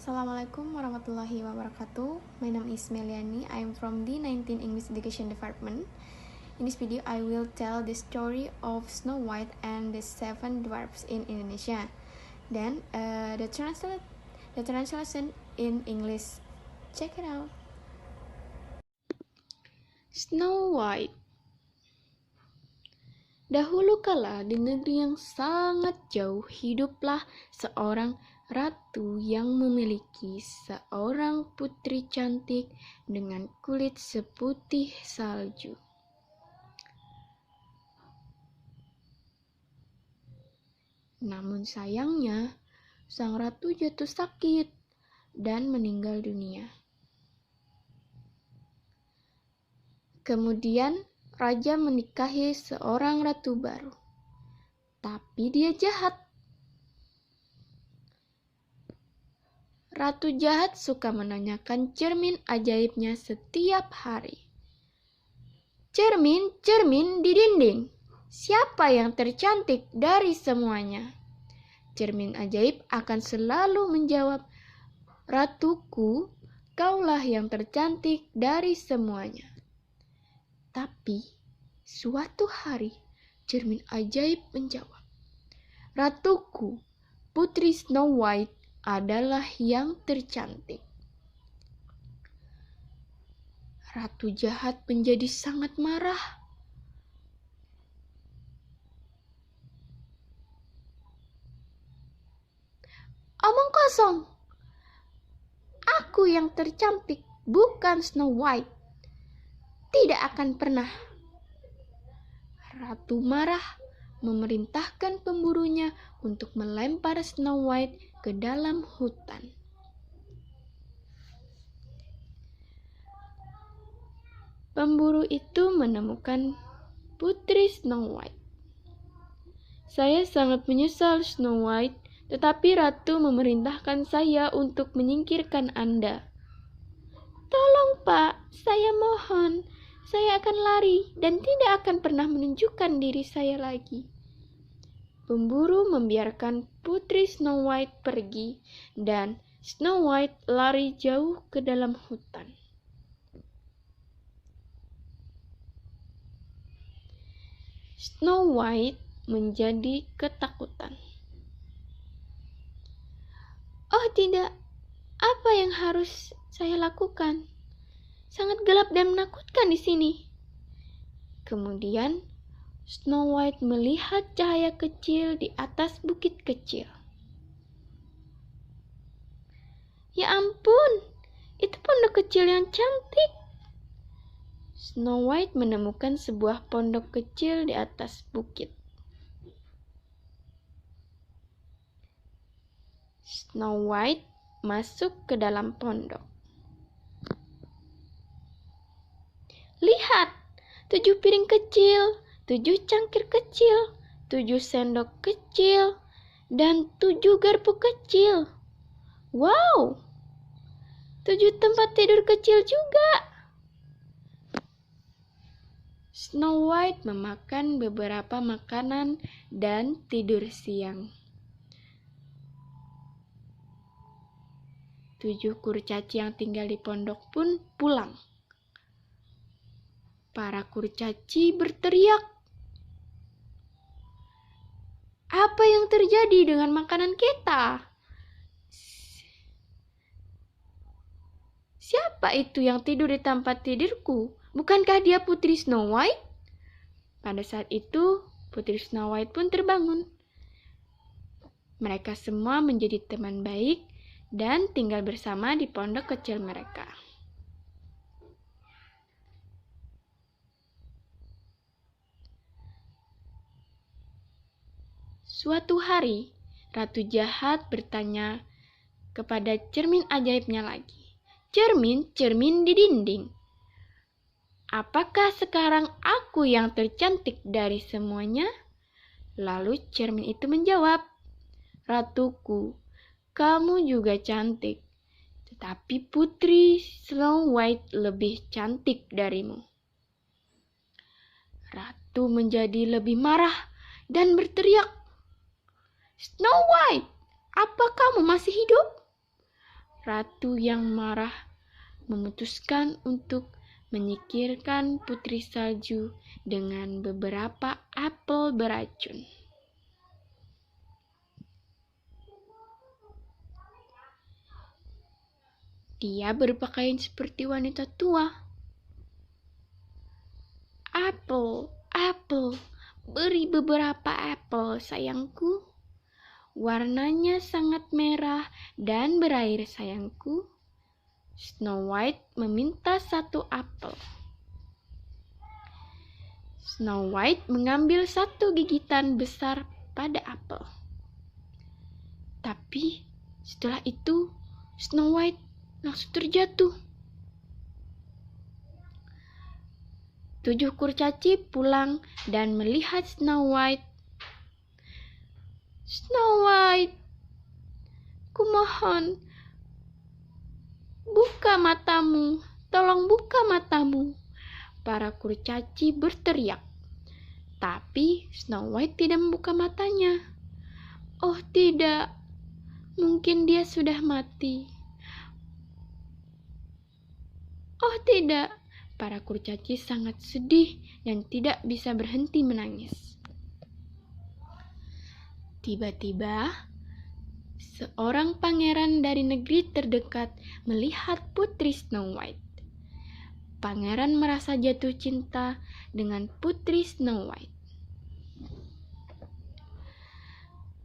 Assalamualaikum warahmatullahi wabarakatuh. My name is Meliani. I am from the 19 English Education Department. In this video, I will tell the story of Snow White and the Seven Dwarfs in Indonesia. Then the translation in English. Check it out. Snow White. Dahulu kala di negeri yang sangat jauh hiduplah seorang ratu yang memiliki seorang putri cantik dengan kulit seputih salju. Namun sayangnya, sang ratu jatuh sakit dan meninggal dunia. Kemudian raja menikahi seorang ratu baru, tapi dia jahat. Ratu jahat suka menanyakan cermin ajaibnya setiap hari. Cermin, cermin di dinding, siapa yang tercantik dari semuanya? Cermin ajaib akan selalu menjawab, Ratuku, kaulah yang tercantik dari semuanya. Tapi suatu hari cermin ajaib menjawab, Ratuku, Putri Snow White adalah yang tercantik. Ratu jahat menjadi sangat marah. Omong kosong. Aku yang tercantik, bukan Snow White. Tidak akan pernah. Ratu marah, memerintahkan pemburunya untuk melempar Snow White ke dalam hutan. Pemburu itu menemukan Putri Snow White. Saya sangat menyesal, Snow White, tetapi Ratu memerintahkan saya untuk menyingkirkan Anda. Tolong, Pak, saya mohon. Saya akan lari dan tidak akan pernah menunjukkan diri saya lagi. Pemburu membiarkan Putri Snow White pergi dan Snow White lari jauh ke dalam hutan. Snow White menjadi ketakutan. Oh tidak, apa yang harus saya lakukan? Sangat gelap dan menakutkan di sini. Kemudian Snow White melihat cahaya kecil di atas bukit kecil. Ya ampun, itu pondok kecil yang cantik. Snow White menemukan sebuah pondok kecil di atas bukit. Snow White masuk ke dalam pondok. Lihat, 7 piring kecil, 7 cangkir kecil, 7 sendok kecil, dan 7 garpu kecil. Wow, 7 tempat tidur kecil juga. Snow White memakan beberapa makanan dan tidur siang. 7 kurcaci yang tinggal di pondok pun pulang. Para kurcaci berteriak, apa yang terjadi dengan makanan kita? Siapa itu yang tidur di tempat tidurku? Bukankah dia Putri Snow White? Pada saat itu, Putri Snow White pun terbangun. Mereka semua menjadi teman baik dan tinggal bersama di pondok kecil mereka. Suatu hari, Ratu Jahat bertanya kepada cermin ajaibnya lagi. Cermin, cermin di dinding. Apakah sekarang aku yang tercantik dari semuanya? Lalu cermin itu menjawab, Ratuku, kamu juga cantik. Tetapi Putri Snow White lebih cantik darimu. Ratu menjadi lebih marah dan berteriak, Snow White, apa kamu masih hidup? Ratu yang marah memutuskan untuk menyingkirkan Putri Salju dengan beberapa apel beracun. Dia berpakaian seperti wanita tua. Apel, apel, beri beberapa apel, sayangku. Warnanya sangat merah dan berair, sayangku. Snow White meminta 1 apel. Snow White mengambil 1 gigitan besar pada apel. Tapi setelah itu Snow White langsung terjatuh. 7 kurcaci pulang dan melihat Snow White. Snow White, kumohon, buka matamu, tolong buka matamu. Para kurcaci berteriak. Tapi Snow White tidak membuka matanya. Oh tidak, mungkin dia sudah mati. Oh tidak, para kurcaci sangat sedih dan tidak bisa berhenti menangis. Tiba-tiba, seorang pangeran dari negeri terdekat melihat Putri Snow White. Pangeran merasa jatuh cinta dengan Putri Snow White.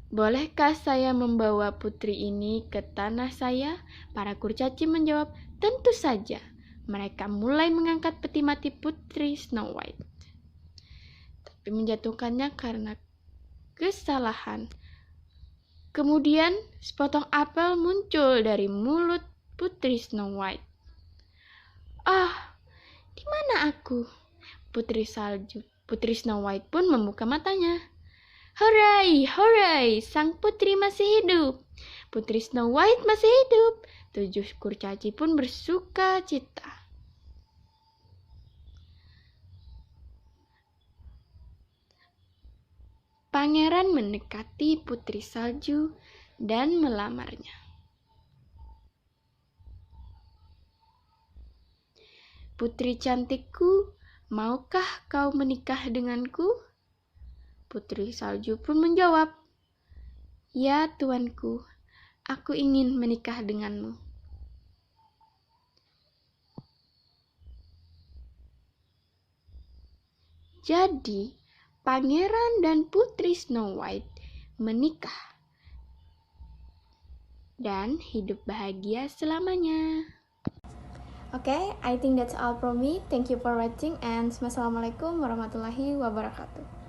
Bolehkah saya membawa putri ini ke tanah saya? Para kurcaci menjawab, tentu saja. Mereka mulai mengangkat peti mati Putri Snow White, tapi menjatuhkannya karena kesalahan. Kemudian sepotong apel muncul dari mulut Putri Snow White. Ah, di mana aku? Putri Snow White pun membuka matanya. Hooray, hooray, sang putri masih hidup. Putri Snow White masih hidup. 7 kurcaci pun bersuka cita. Pangeran mendekati Putri Salju dan melamarnya. Putri cantikku, maukah kau menikah denganku? Putri Salju pun menjawab, ya tuanku, aku ingin menikah denganmu. Jadi, Pangeran dan Putri Snow White menikah dan hidup bahagia selamanya. Okay, I think that's all from me. Thank you for watching and wassalamualaikum warahmatullahi wabarakatuh.